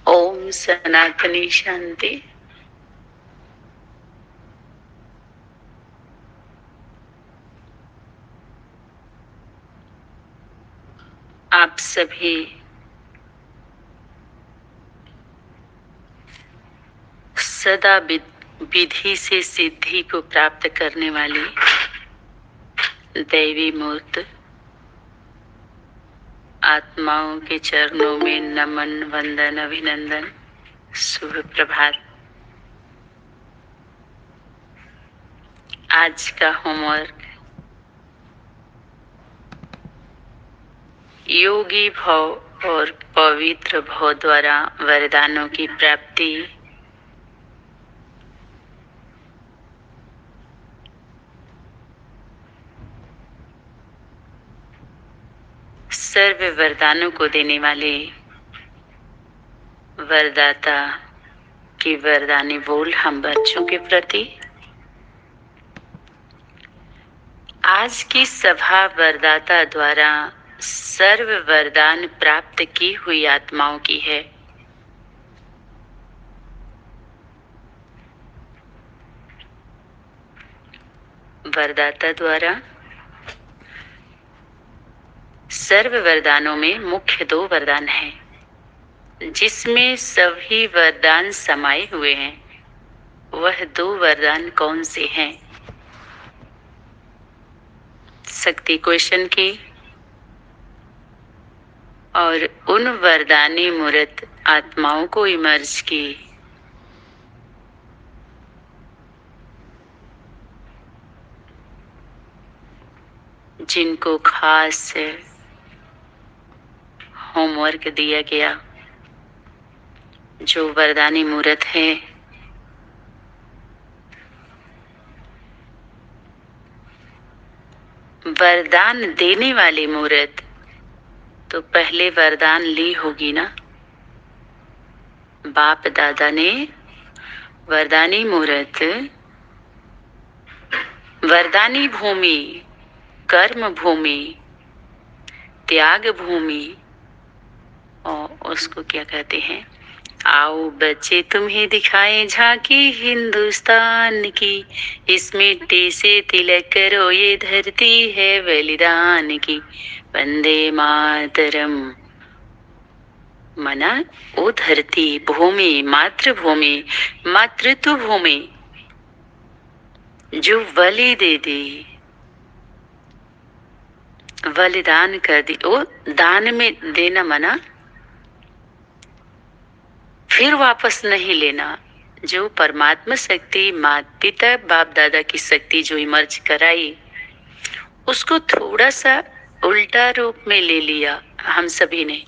ओम सनातनी शांति। आप सभी सदा विधि से सिद्धि को प्राप्त करने वाली दैवी मूर्त आत्माओं के चरणों में नमन, वंदन, अभिनंदन, शुभ प्रभात। आज का होमवर्क योगी भव और पवित्र भव द्वारा वरदानों की प्राप्ति। सर्व वरदानों को देने वाले वरदाता की वरदानी बोल हम बच्चों के प्रति। आज की सभा वरदाता द्वारा सर्व वरदान प्राप्त की हुई आत्माओं की है। वरदाता द्वारा सर्व वरदानों में मुख्य 2 वरदान हैं, जिसमें सभी वरदान समाये हुए हैं। वह 2 वरदान कौन से हैं? शक्ति क्वेश्चन की और उन वरदानी मूर्त आत्माओं को इमर्ज की जिनको खास होमवर्क दिया गया। जो वरदानी मूर्त है वरदान देने वाली मूर्त तो पहले वरदान ली होगी ना। बाप दादा ने वरदानी मूर्त, वरदानी भूमि, कर्म भूमि, त्याग भूमि और उसको क्या कहते हैं, आओ बच्चे तुम्हें दिखाएं झांकी हिंदुस्तान की, इस मिट्टी से तिलक करो ये धरती है बलिदान की, वंदे मातरम। मना वो धरती, भूमि, मातृभूमि, मातृत्व भूमि जो बलि दे दी, बलिदान कर दी। वो दान में देना मना, फिर वापस नहीं लेना। जो परमात्मा शक्ति, माता पिता बाप दादा की शक्ति जो इमर्ज कराई, उसको थोड़ा सा उल्टा रूप में ले लिया। हम सभी ने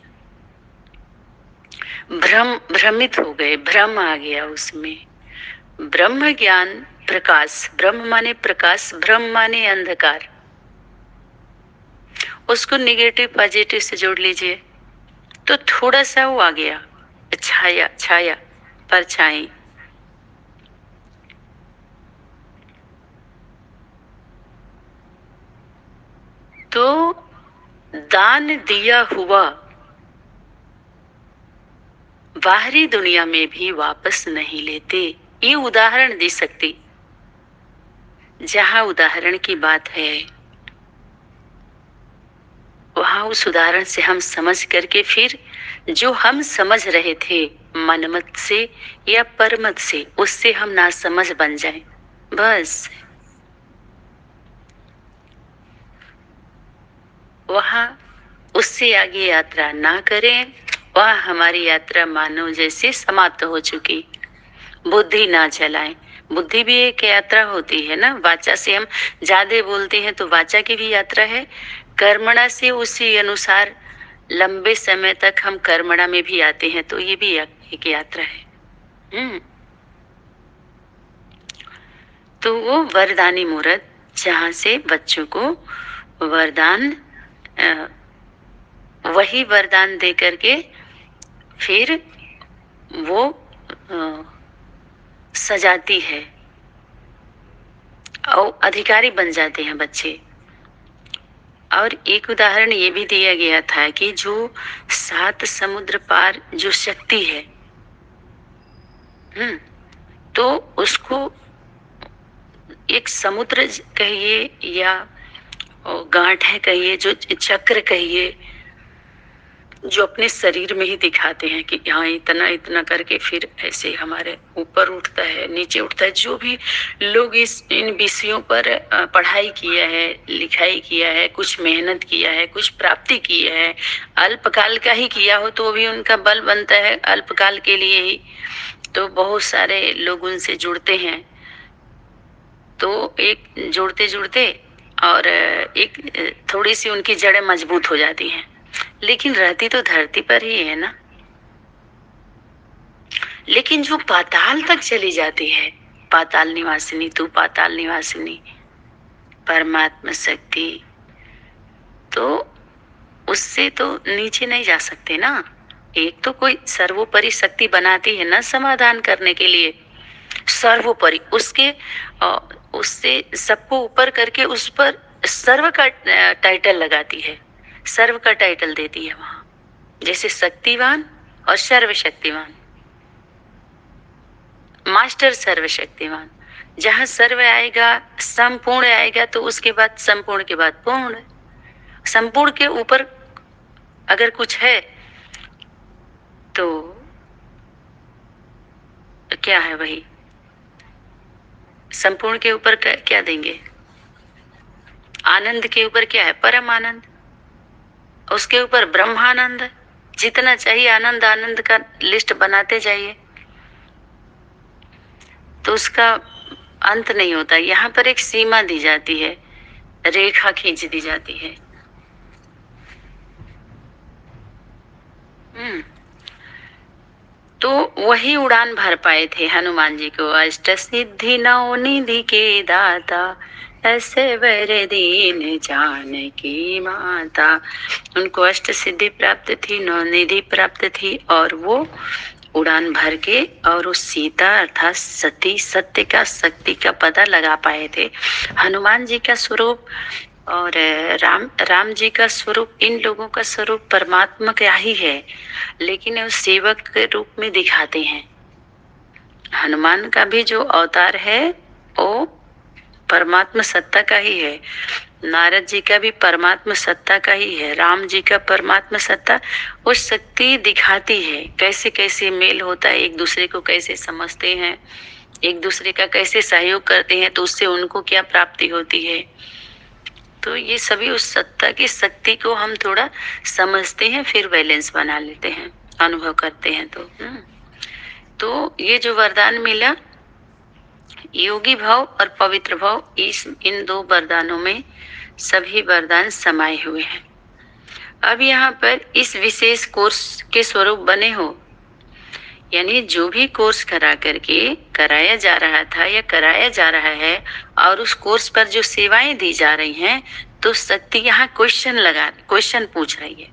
भ्रमित हो गए, भ्रम आ गया उसमें। ब्रह्म ज्ञान प्रकाश, ब्रह्म माने प्रकाश, ब्रह्म माने अंधकार, उसको निगेटिव पॉजिटिव से जोड़ लीजिए तो थोड़ा सा वो आ गया, छाया, छाया, परछाई। तो दान दिया हुआ बाहरी दुनिया में भी वापस नहीं लेते। ये उदाहरण दे सकती, जहां उदाहरण की बात है वहां उस उदाहरण से हम समझ करके फिर जो हम समझ रहे थे मनमत से या परमत से, उससे हम ना समझ बन जाएं। बस वहां उससे आगे यात्रा ना करें। वह हमारी यात्रा मानव जैसे समाप्त हो चुकी। बुद्धि ना चलाएं। बुद्धि भी एक यात्रा होती है ना। वाचा से हम ज्यादा बोलते हैं तो वाचा की भी यात्रा है। कर्मणा से उसी अनुसार लंबे समय तक हम कर्मणा में भी आते हैं तो ये भी एक यात्रा है। तो वो वरदानी मूर्त जहां से बच्चों को वरदान, वही वरदान दे करके फिर वो सजाती है और अधिकारी बन जाते हैं बच्चे। और एक उदाहरण ये भी दिया गया था कि जो 7 समुद्र पार जो शक्ति है तो उसको एक समुद्र कहिए या गांठ है कहिए, जो चक्र कहिए, जो अपने शरीर में ही दिखाते हैं कि हाँ इतना इतना करके फिर ऐसे हमारे ऊपर उठता है, नीचे उठता है। जो भी लोग इस इन विषयों पर पढ़ाई किया है, लिखाई किया है, कुछ मेहनत किया है, कुछ प्राप्ति की है, अल्पकाल का ही किया हो तो भी उनका बल बनता है अल्पकाल के लिए ही। तो बहुत सारे लोग उनसे जुड़ते हैं, तो एक जुड़ते जुड़ते और एक थोड़ी सी उनकी जड़ें मजबूत हो जाती हैं। लेकिन रहती तो धरती पर ही है ना। लेकिन जो पाताल तक चली जाती है, पाताल निवासिनी, तू पाताल निवासिनी परमात्मा शक्ति, तो उससे तो नीचे नहीं जा सकते ना। एक तो कोई सर्वोपरि शक्ति बनाती है ना समाधान करने के लिए, सर्वोपरि उससे सबको ऊपर करके उस पर सर्व का टाइटल लगाती है, सर्व का टाइटल देती है वहां। जैसे शक्तिवान और सर्वशक्तिवान, मास्टर सर्वशक्तिवान। जहां सर्व आएगा, संपूर्ण आएगा, तो उसके बाद संपूर्ण के बाद पूर्ण, संपूर्ण के ऊपर अगर कुछ है तो क्या है वही संपूर्ण के ऊपर क्या देंगे? आनंद के ऊपर क्या है? परम आनंद। उसके ऊपर ब्रह्मानंद। जितना चाहिए आनंद, आनंद का लिस्ट बनाते जाइए तो उसका अंत नहीं होता। यहाँ पर एक सीमा दी जाती है, रेखा खींच दी जाती है। तो वही उड़ान भर पाए थे हनुमान जी को। अष्ट सिद्धि नौ निधि के दाता, ऐसे वर दीन जानकी माता। उनको अष्ट सिद्धि प्राप्त थी, नौ निधि प्राप्त थी, और वो उड़ान भर के और उस सीता अर्थात सती, सत्य का, शक्ति का पता लगा पाए थे। हनुमान जी का स्वरूप और राम जी का स्वरूप, इन लोगों का स्वरूप परमात्मा का ही है, लेकिन वो सेवक के रूप में दिखाते हैं। हनुमान का भी जो अवतार है वो परमात्मा सत्ता का ही है, नारद जी का भी परमात्मा सत्ता का ही है, राम जी का परमात्मा सत्ता। वो शक्ति दिखाती है कैसे कैसे मेल होता है, एक दूसरे को कैसे समझते हैं, एक दूसरे का कैसे सहयोग करते हैं, तो उससे उनको क्या प्राप्ति होती है। तो ये सभी उस सत्ता की शक्ति को हम थोड़ा समझते हैं, फिर बैलेंस बना लेते हैं, अनुभव करते हैं। तो ये जो वरदान मिला, योगी भाव और पवित्र भाव, इन दो वरदानों में सभी वरदान समाये हुए हैं। अब यहाँ पर इस विशेष कोर्स के स्वरूप बने हो, यानी जो भी कोर्स करा करके कराया जा रहा था या कराया जा रहा है, और उस कोर्स पर जो सेवाएं दी जा रही हैं, तो शक्ति यहाँ क्वेश्चन पूछ रही है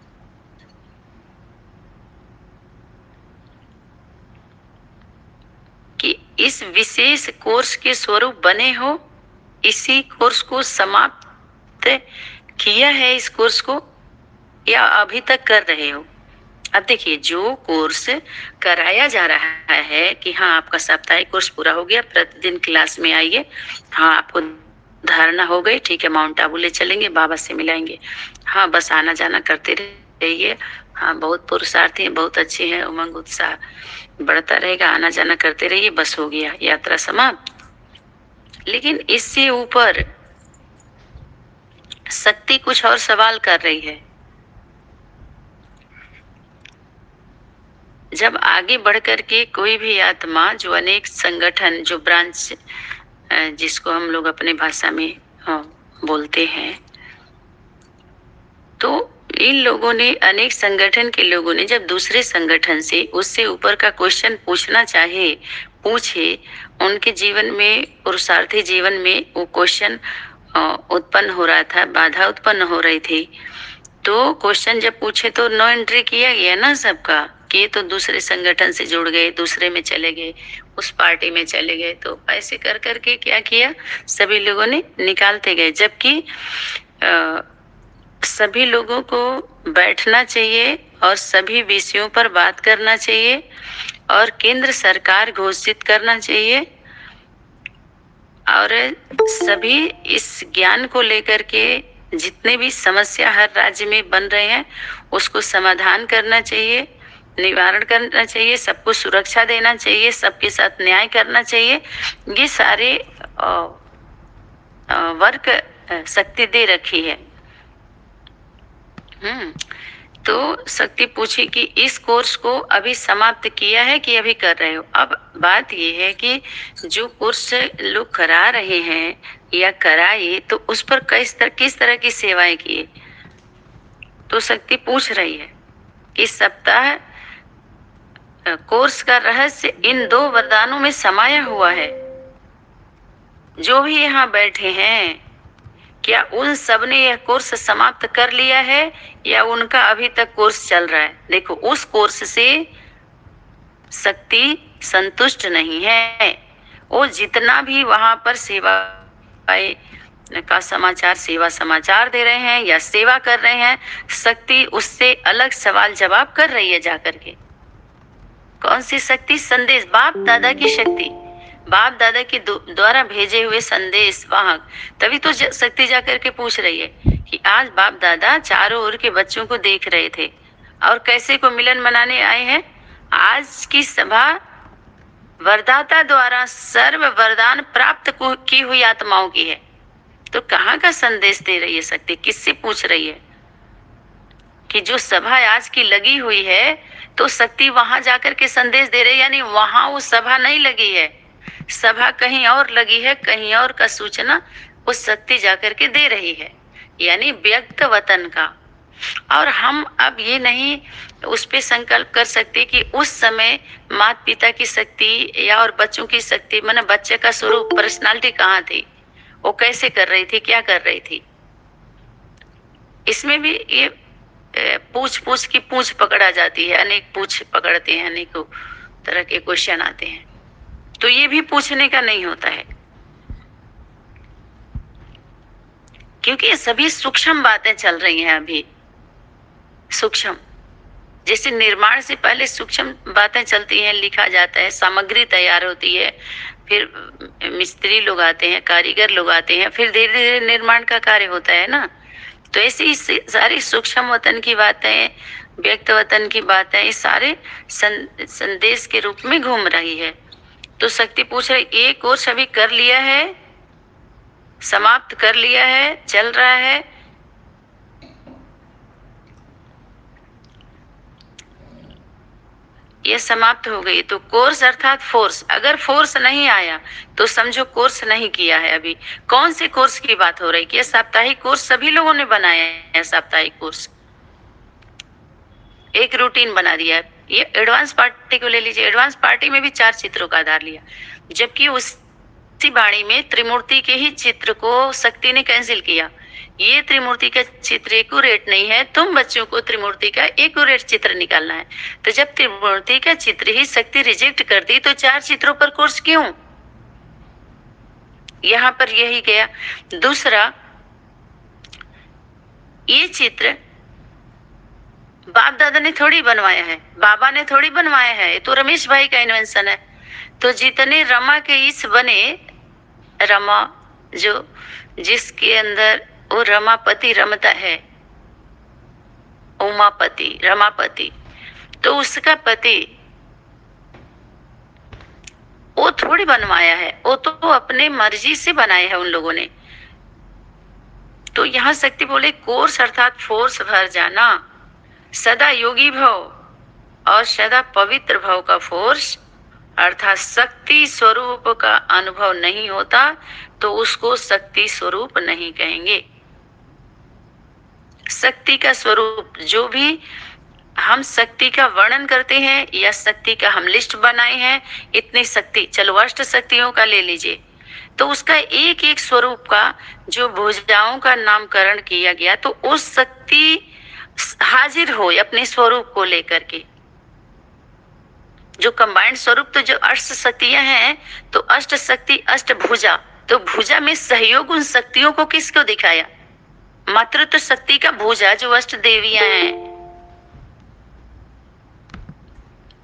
कि इस विशेष कोर्स के स्वरूप बने हो, इसी कोर्स को समाप्त किया है, इस कोर्स को, या अभी तक कर रहे हो। अब देखिए, जो कोर्स कराया जा रहा है कि हाँ आपका साप्ताहिक कोर्स पूरा हो गया, प्रतिदिन क्लास में आइए, हाँ आपको धारणा हो गई, ठीक है, माउंट आबू ले चलेंगे, बाबा से मिलाएंगे, हाँ बस आना जाना करते रहिए, हाँ बहुत पुरुषार्थी हैं, बहुत अच्छे हैं, उमंग उत्साह बढ़ता रहेगा, आना जाना करते रहिए, बस हो गया, यात्रा समाप्त। लेकिन इससे ऊपर शक्ति कुछ और सवाल कर रही है। जब आगे बढ़ करके कोई भी आत्मा, जो अनेक संगठन, जो ब्रांच, जिसको हम लोग अपने भाषा में बोलते हैं, तो इन लोगों ने, अनेक संगठन के लोगों ने जब दूसरे संगठन से उससे ऊपर का क्वेश्चन पूछना चाहे, पूछे, उनके जीवन में, पुरुषार्थी जीवन में वो क्वेश्चन उत्पन्न हो रहा था, बाधा उत्पन्न हो रही थी, तो क्वेश्चन जब पूछे तो नो एंट्री किया गया ना सबका, कि तो दूसरे संगठन से जुड़ गए, दूसरे में चले गए, उस पार्टी में चले गए, तो ऐसे कर करके क्या किया, सभी लोगों ने निकालते गए। जबकि सभी लोगों को बैठना चाहिए और सभी विषयों पर बात करना चाहिए और केंद्र सरकार घोषित करना चाहिए और सभी इस ज्ञान को लेकर के जितने भी समस्या हर राज्य में बन रहे हैं उसको समाधान करना चाहिए, निवारण करना चाहिए, सबको सुरक्षा देना चाहिए, सबके साथ न्याय करना चाहिए। ये सारे वर्क शक्ति दे रखी है। तो शक्ति पूछी कि इस कोर्स को अभी समाप्त किया है कि अभी कर रहे हो। अब बात ये है कि जो कोर्स लोग करा रहे हैं या कराए तो उस पर किस तरह की सेवाएं किए। तो शक्ति पूछ रही है कि सप्ताह कोर्स का रहस्य इन 2 वरदानों में समाया हुआ है। जो भी यहाँ बैठे हैं क्या उन सब ने यह कोर्स समाप्त कर लिया है या उनका अभी तक कोर्स चल रहा है। देखो, उस कोर्स से शक्ति संतुष्ट नहीं है। वो जितना भी वहां पर सेवा का समाचार, सेवा समाचार दे रहे हैं या सेवा कर रहे हैं, शक्ति उससे अलग सवाल जवाब कर रही है जाकर के। कौन सी शक्ति? संदेश, बाप दादा की शक्ति, बाप दादा के द्वारा भेजे हुए संदेश वाहक। तभी तो शक्ति जाकर के पूछ रही है कि आज बाप दादा चारों ओर के बच्चों को देख रहे थे और कैसे को मिलन मनाने आए हैं। आज की सभा वरदाता द्वारा सर्व वरदान प्राप्त की हुई आत्माओं की है। तो कहाँ का संदेश दे रही है शक्ति? किससे पूछ रही है? कि जो सभा आज की लगी हुई है तो शक्ति वहां जाकर के संदेश दे रही है, यानी वहां वो सभा नहीं लगी है, सभा कहीं और लगी है, कहीं और का सूचना उस शक्ति जाकर के दे रही है, यानी व्यक्त वतन का। और हम अब ये नहीं उस पे संकल्प कर सकते कि उस समय माता पिता की शक्ति या और बच्चों की शक्ति, माने बच्चे का स्वरूप, पर्सनालिटी कहाँ थी, वो कैसे कर रही थी, क्या कर रही थी। इसमें भी ये पूछ की पूछ पकड़ा जाती है, अनेक पूछ पकड़ते हैं, अनेकों तरह के क्वेश्चन आते हैं। तो ये भी पूछने का नहीं होता है, क्योंकि ये सभी सूक्ष्म बातें चल रही हैं अभी। सूक्ष्म, जैसे निर्माण से पहले सूक्ष्म बातें चलती हैं, लिखा जाता है, सामग्री तैयार होती है, फिर मिस्त्री लोग आते हैं, कारीगर लोग आते हैं, फिर धीरे धीरे निर्माण का कार्य होता है ना। तो ऐसे ही सारी सूक्ष्म वतन की बातें, व्यक्त वतन की बातें, ये सारे संदेश के रूप में घूम रही है। तो शक्ति पूछ रही, एक कोर्स अभी कर लिया है, समाप्त कर लिया है, चल रहा है। ये समाप्त हो गई। तो कोर्स अर्थात फोर्स, अगर फोर्स नहीं आया तो समझो कोर्स नहीं किया है अभी। कौन से कोर्स की बात हो रही है? साप्ताहिक कोर्स सभी लोगों ने बनाया है, साप्ताहिक कोर्स एक रूटीन बना दिया है। ये एडवांस पार्टी को ले लीजिए, एडवांस पार्टी में भी 4 चित्रों का आधार लिया, जबकि उसी बाणी में त्रिमूर्ति के ही चित्र को शक्ति ने कैंसिल किया। ये त्रिमूर्ति का चित्र एक्यूरेट नहीं है, तुम बच्चों को त्रिमूर्ति का एक्यूरेट चित्र निकालना है। तो जब त्रिमूर्ति का चित्र ही शक्ति रिजेक्ट कर दी तो 4 चित्रों पर कोर्स क्यों? यहाँ पर यही गया। दूसरा, ये चित्र बाप दादा ने थोड़ी बनवाया है, बाबा ने थोड़ी बनवाया है, ये तो रमेश भाई का इन्वेंशन है। तो जितने रमा के इस बने, रमा जो जिसके अंदर वो रमापति रमता है, उमापति रमापति, तो उसका पति वो थोड़ी बनवाया है, वो तो अपने मर्जी से बनाया है उन लोगों ने। तो यहाँ शक्ति बोले कोर्स अर्थात फोर्स भर जाना, सदा योगी भव और सदा पवित्र भव का फोर्स अर्थात शक्ति स्वरूप का अनुभव नहीं होता तो उसको शक्ति स्वरूप नहीं कहेंगे। शक्ति का स्वरूप, जो भी हम शक्ति का वर्णन करते हैं या शक्ति का हम लिस्ट बनाए हैं, इतनी शक्ति, चलो अष्ट शक्तियों का ले लीजिए, तो उसका एक एक स्वरूप का जो भुजाओं का नामकरण किया गया, तो उस शक्ति हाजिर हो अपने स्वरूप को लेकर के। जो कंबाइंड स्वरूप, तो जो अष्ट शक्तियां हैं, तो अष्ट शक्ति अष्ट भुजा, तो भुजा में सहयोग उन शक्तियों को किसको दिखाया? मातृत्व शक्ति का भुजा जो अष्ट देवियां हैं,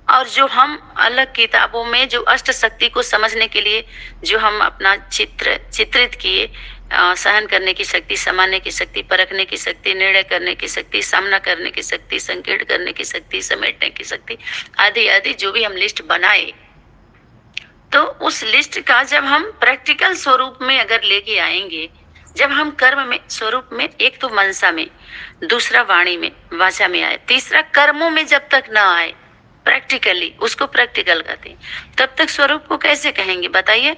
और जो हम अलग किताबों में जो अष्ट शक्ति को समझने के लिए जो हम अपना चित्रित किए, सहन करने की शक्ति, समाने की शक्ति, परखने की शक्ति, निर्णय करने की शक्ति, सामना करने की शक्ति, संकीर्ण करने की शक्ति, समेटने की शक्ति, आदि आदि जो भी हम लिस्ट बनाए, तो उस लिस्ट का जब हम प्रैक्टिकल स्वरूप में अगर लेके आएंगे, जब हम कर्म में स्वरूप में, एक तो मनसा में, दूसरा वाणी में, वाचा में आए, तीसरा कर्मों में जब तक ना आए प्रैक्टिकली, उसको प्रैक्टिकल कहते हैं, तब तक स्वरूप को कैसे कहेंगे बताइए।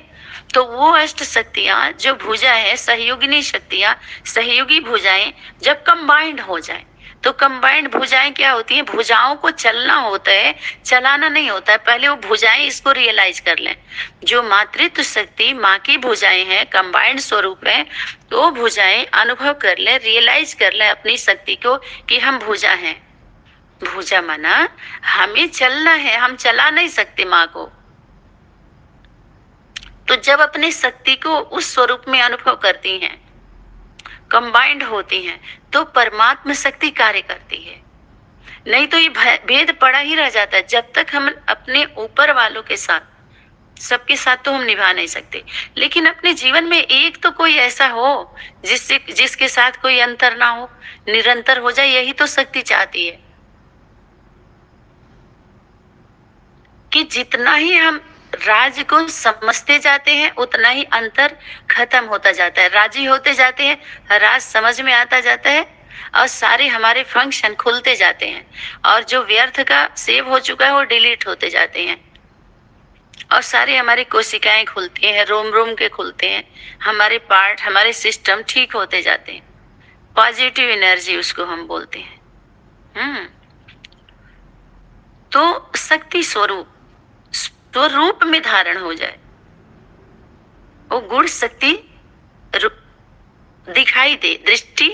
तो वो अष्ट शक्तियां जो भुजा है, सहयोगिनी शक्तियां, सहयोगी भुजाएं जब कंबाइंड हो जाए, तो कंबाइंड भुजाएं क्या होती हैं? भुजाओं को चलना होता है, चलाना नहीं होता है। पहले वो भुजाएं इसको रियलाइज कर लें। जो मातृत्व शक्ति माँ की भुजाएं हैं, कंबाइंड स्वरूप है, तो वो भुजाएं अनुभव कर लें, रियलाइज कर लें अपनी शक्ति को कि हम भुजा हैं। भुजा माना हमें चलना है, हम चला नहीं सकते माँ को। तो जब अपनी शक्ति को उस स्वरूप में अनुभव करती हैं, कंबाइंड होती हैं, तो परमात्मा शक्ति कार्य करती है। नहीं तो ये भेद पड़ा ही रह जाता है। जब तक हम अपने ऊपर वालों के साथ, सबके साथ तो हम निभा नहीं सकते, लेकिन अपने जीवन में एक तो कोई ऐसा हो जिसके साथ कोई अंतर ना हो, निरंतर हो जाए। यही तो शक्ति चाहती है कि जितना ही हम राज को समझते जाते हैं, उतना ही अंतर खत्म होता जाता है। राजी होते जाते हैं, राज समझ में आता जाता है, और सारे हमारे फंक्शन खुलते जाते हैं, और जो व्यर्थ का सेव हो चुका है वो डिलीट होते जाते हैं, और सारे हमारी कोशिकाएं खुलती हैं, रोम रोम के खुलते हैं, हमारे पार्ट, हमारे सिस्टम ठीक होते जाते हैं। पॉजिटिव एनर्जी उसको हम बोलते हैं। तो शक्ति स्वरूप तो रूप में धारण हो जाए, वो गुण शक्ति दिखाई दे। दृष्टि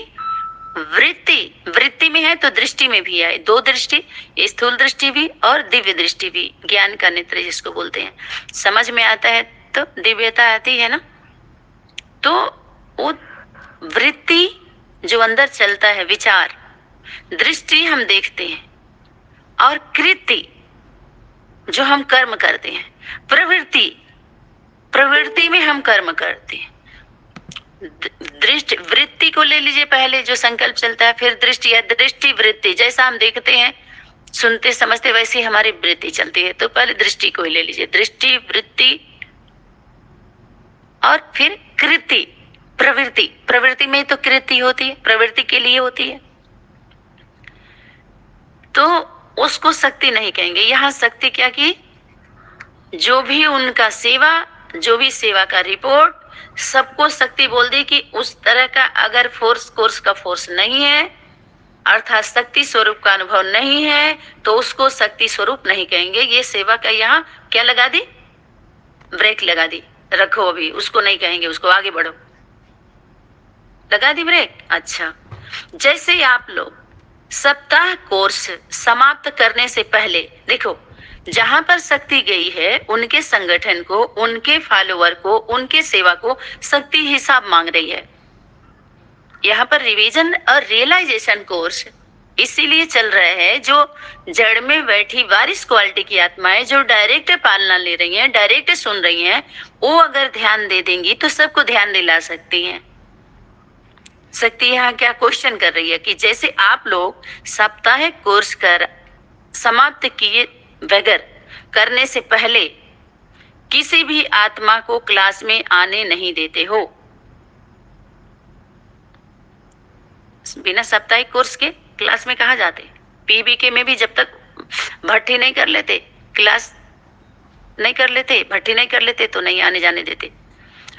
वृत्ति में है तो दृष्टि में भी आए। दो दृष्टि, स्थूल दृष्टि भी और दिव्य दृष्टि भी, ज्ञान का नेत्र जिसको बोलते हैं। समझ में आता है तो दिव्यता आती है ना। तो वो वृत्ति जो अंदर चलता है, विचार, दृष्टि हम देखते हैं, और कृति जो हम कर्म करते हैं, प्रवृत्ति में हम कर्म करते हैं। दृष्टि वृत्ति को ले लीजिए, पहले जो संकल्प चलता है, फिर दृष्टि या दृष्टि वृत्ति, जैसा हम देखते हैं, सुनते समझते, वैसे ही हमारी वृत्ति चलती है। तो पहले दृष्टि को ही ले लीजिए, दृष्टि, वृत्ति, और फिर कृति, प्रवृत्ति में तो कृति होती है, प्रवृत्ति के लिए होती है, तो उसको शक्ति नहीं कहेंगे। यहाँ शक्ति क्या की, जो भी उनका सेवा, जो भी सेवा का रिपोर्ट, सबको शक्ति बोल दी कि उस तरह का अगर फोर्स, कोर्स का फोर्स नहीं है, अर्थात शक्ति स्वरूप का अनुभव नहीं है, तो उसको शक्ति स्वरूप नहीं कहेंगे। ये सेवा का यहाँ क्या लगा दी, ब्रेक लगा दी, रखो अभी, उसको नहीं कहेंगे, उसको आगे बढ़ो, लगा दी ब्रेक। अच्छा, जैसे आप लोग सप्ताह कोर्स समाप्त करने से पहले देखो, जहां पर शक्ति गई है, उनके संगठन को, उनके फॉलोअर को, उनके सेवा को शक्ति हिसाब मांग रही है। यहाँ पर रिवीजन और रियलाइजेशन कोर्स इसीलिए चल रहा है, जो जड़ में बैठी वारिस क्वालिटी की आत्माएं जो डायरेक्ट पालना ले रही हैं, डायरेक्ट सुन रही हैं, वो अगर ध्यान दे देंगी तो सबको ध्यान दिला सकती हैं। शक्ति यहाँ क्या क्वेश्चन कर रही है कि जैसे आप लोग साप्ताहिक कोर्स कर समाप्त किए बगैर, करने से पहले किसी भी आत्मा को क्लास में आने नहीं देते हो। बिना साप्ताहिक कोर्स के क्लास में कहाँ जाते? पीबीके में भी जब तक भट्टी नहीं कर लेते, क्लास नहीं कर लेते, भट्टी नहीं कर लेते, तो नहीं आने जाने देते।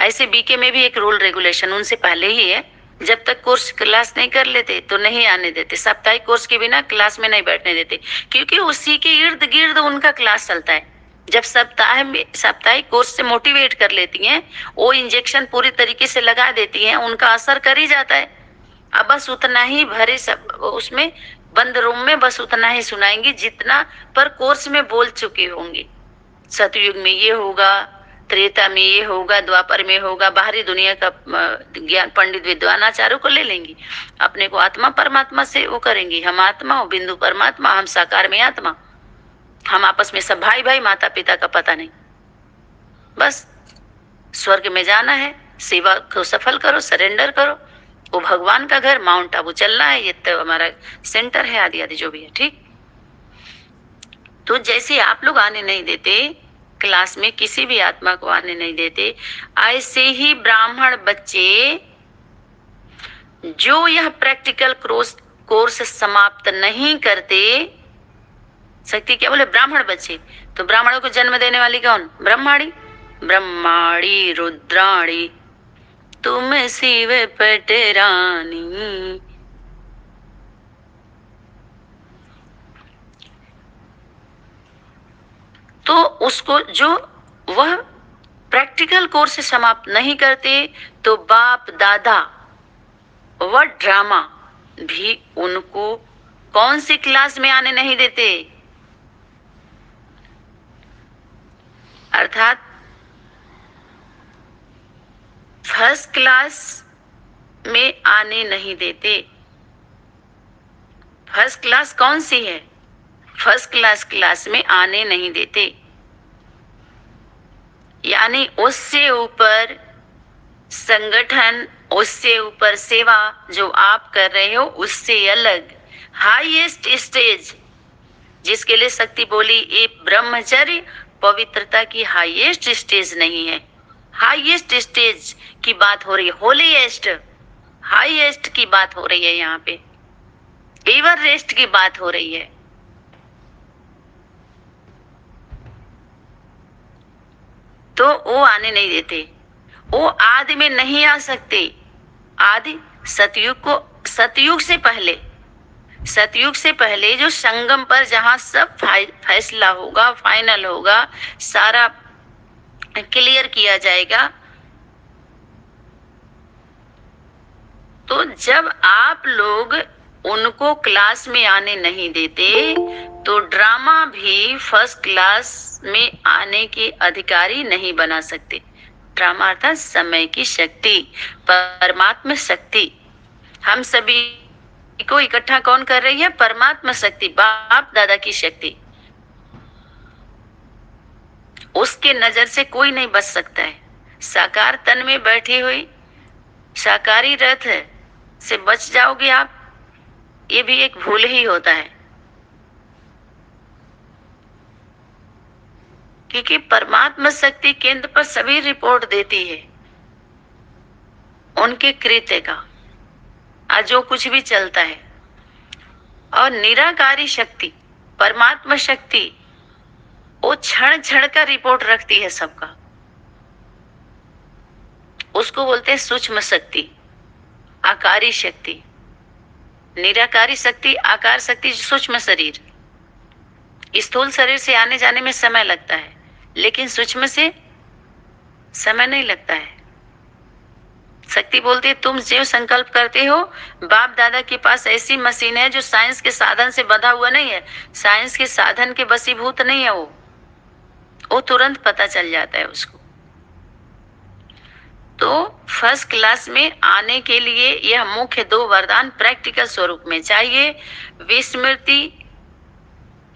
ऐसे बीके में भी एक रूल रेगुलेशन उनसे पहले ही है, जब तक कोर्स क्लास नहीं कर लेते तो नहीं आने देते। साप्ताहिक कोर्स के बिना क्लास में नहीं बैठने देते, क्योंकि उसी के इर्द गिर्द उनका क्लास चलता है। जब साप्ताहिक कोर्स से मोटिवेट कर लेती हैं, वो इंजेक्शन पूरी तरीके से लगा देती हैं, उनका असर कर ही जाता है। अब बस उतना ही भरे सब उसमें बंद रूम में बस उतना ही सुनाएंगे जितना पर कोर्स में बोल चुके होंगे। सतयुग में ये होगा, त्रेता में ये होगा, द्वापर में होगा, बाहरी दुनिया का ज्ञान पंडित विद्वान आचार्यों को ले लेंगी, अपने को आत्मा परमात्मा से वो करेंगी। हम आत्मा हो, बिंदु परमात्मा, हम साकार में आत्मा, हम आपस में सब भाई भाई, माता पिता का पता नहीं। बस स्वर्ग में जाना है, सेवा को सफल करो, सरेंडर करो, वो भगवान का घर, माउंट आबू चलना है, ये तो हमारा सेंटर है, आदि आदि जो भी है। ठीक, तो जैसे आप लोग आने नहीं देते क्लास में, किसी भी आत्मा को आने नहीं देते, ऐसे ही ब्राह्मण बच्चे जो यह प्रैक्टिकल कोर्स समाप्त नहीं करते, शक्ति क्या बोले, ब्राह्मण बच्चे, तो ब्राह्मणों को जन्म देने वाली कौन, ब्रह्माणी, ब्रह्माणी रुद्राणी तुम शिव पटरानी। तो उसको जो वह प्रैक्टिकल कोर्स समाप्त नहीं करते, तो बाप दादा वह ड्रामा भी उनको कौन सी क्लास में आने नहीं देते, अर्थात फर्स्ट क्लास में आने नहीं देते। फर्स्ट क्लास कौन सी है, फर्स्ट क्लास में आने नहीं देते, यानी उससे ऊपर संगठन, उससे ऊपर सेवा जो आप कर रहे हो, उससे अलग हाईएस्ट स्टेज, जिसके लिए शक्ति बोली ये ब्रह्मचर्य पवित्रता की हाईएस्ट स्टेज नहीं है, हाईएस्ट स्टेज की बात हो रही है, होलीएस्ट, हाईएस्ट की बात हो रही है, यहाँ पे एवरेस्ट की बात हो रही है। तो वो आने नहीं देते, वो आदि में नहीं आ सकते। आदि सतयुग से पहले जो संगम पर जहां सब फैसला होगा, फाइनल होगा, सारा क्लियर किया जाएगा, तो जब आप लोग उनको क्लास में आने नहीं देते, तो ड्रामा भी फर्स्ट क्लास में आने के अधिकारी नहीं बना सकते। ड्रामा अर्थात समय की शक्ति, परमात्मा शक्ति, हम सभी को इकट्ठा कौन कर रही है, परमात्मा शक्ति, बाप दादा की शक्ति। उसके नजर से कोई नहीं बच सकता है। साकार तन में बैठी हुई साकारी रथ से बच जाओगे आप, ये भी एक भूल ही होता है, क्योंकि परमात्मा शक्ति केंद्र पर सभी रिपोर्ट देती है उनके कृत्य का, आज जो कुछ भी चलता है। और निराकारी शक्ति, परमात्मा शक्ति, वो क्षण क्षण का रिपोर्ट रखती है सबका, उसको बोलते हैं सूक्ष्म शक्ति, आकारी शक्ति। निराकारी शक्ति, आकार शक्ति, सूक्ष्म शरीर, स्थूल शरीर से आने जाने में समय लगता है, लेकिन सूक्ष्म से समय नहीं लगता है। शक्ति बोलती है तुम जो संकल्प करते हो, बाप दादा के पास ऐसी मशीन है जो साइंस के साधन से बंधा हुआ नहीं है, साइंस के साधन के वशीभूत नहीं है, वो तुरंत पता चल जाता है उसको। तो फर्स्ट क्लास में आने के लिए यह मुख्य दो वरदान प्रैक्टिकल स्वरूप में चाहिए। विस्मृति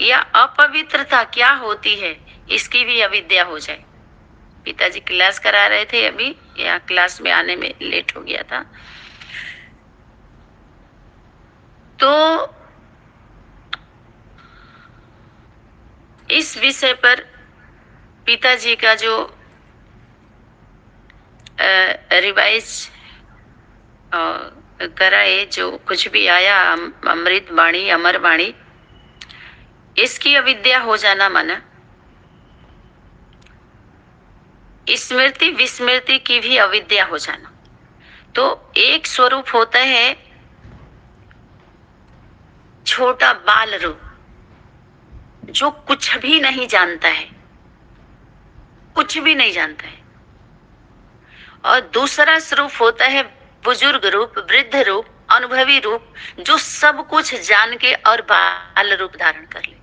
या अपवित्रता क्या होती है, इसकी भी अविद्या हो जाए। पिताजी क्लास करा रहे थे अभी, यहाँ क्लास में आने में लेट हो गया था, तो इस विषय पर पिताजी का जो रिवाइज कराए, जो कुछ भी आया, अमृत वाणी, अमर वाणी, इसकी अविद्या हो जाना माना। स्मृति विस्मृति की भी अविद्या हो जाना। तो एक स्वरूप होता है छोटा बाल रूप, जो कुछ भी नहीं जानता है, कुछ भी नहीं जानता है। और दूसरा स्वरूप होता है बुजुर्ग रूप, वृद्ध रूप, अनुभवी रूप, जो सब कुछ जान के और बाल रूप धारण कर ले,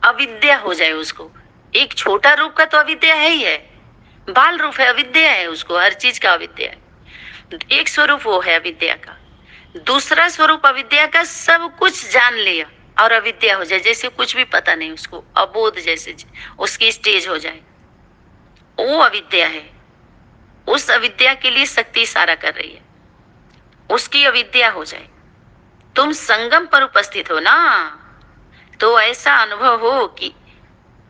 अविद्या हो जाए उसको। एक छोटा रूप का तो अविद्या है ही है, बाल रूप है, अविद्या है, उसको हर चीज का अविद्या है। एक स्वरूप वो है अविद्या का। दूसरा स्वरूप अविद्या का सब कुछ जान लिया और अविद्या हो जाए, जैसे कुछ भी पता नहीं उसको, अबोध जैसे उसकी स्टेज हो जाए, वो अविद्या है। उस अविद्या के लिए शक्ति इशारा कर रही है, उसकी अविद्या हो जाए। तुम संगम पर उपस्थित हो ना, तो ऐसा अनुभव हो कि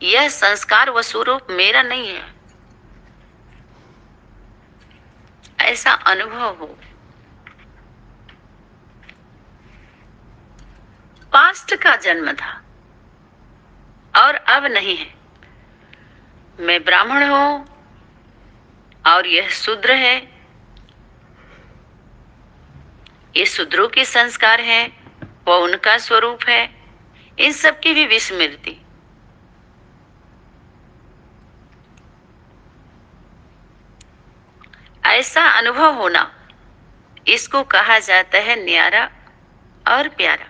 यह संस्कार व स्वरूप मेरा नहीं है, ऐसा अनुभव हो। पास्ट का जन्म था और अब नहीं है। मैं ब्राह्मण हूं और यह शूद्र है, ये शूद्रों के संस्कार है, वह उनका स्वरूप है। इन सब की भी विस्मृति। ऐसा अनुभव होना, इसको कहा जाता है न्यारा और प्यारा।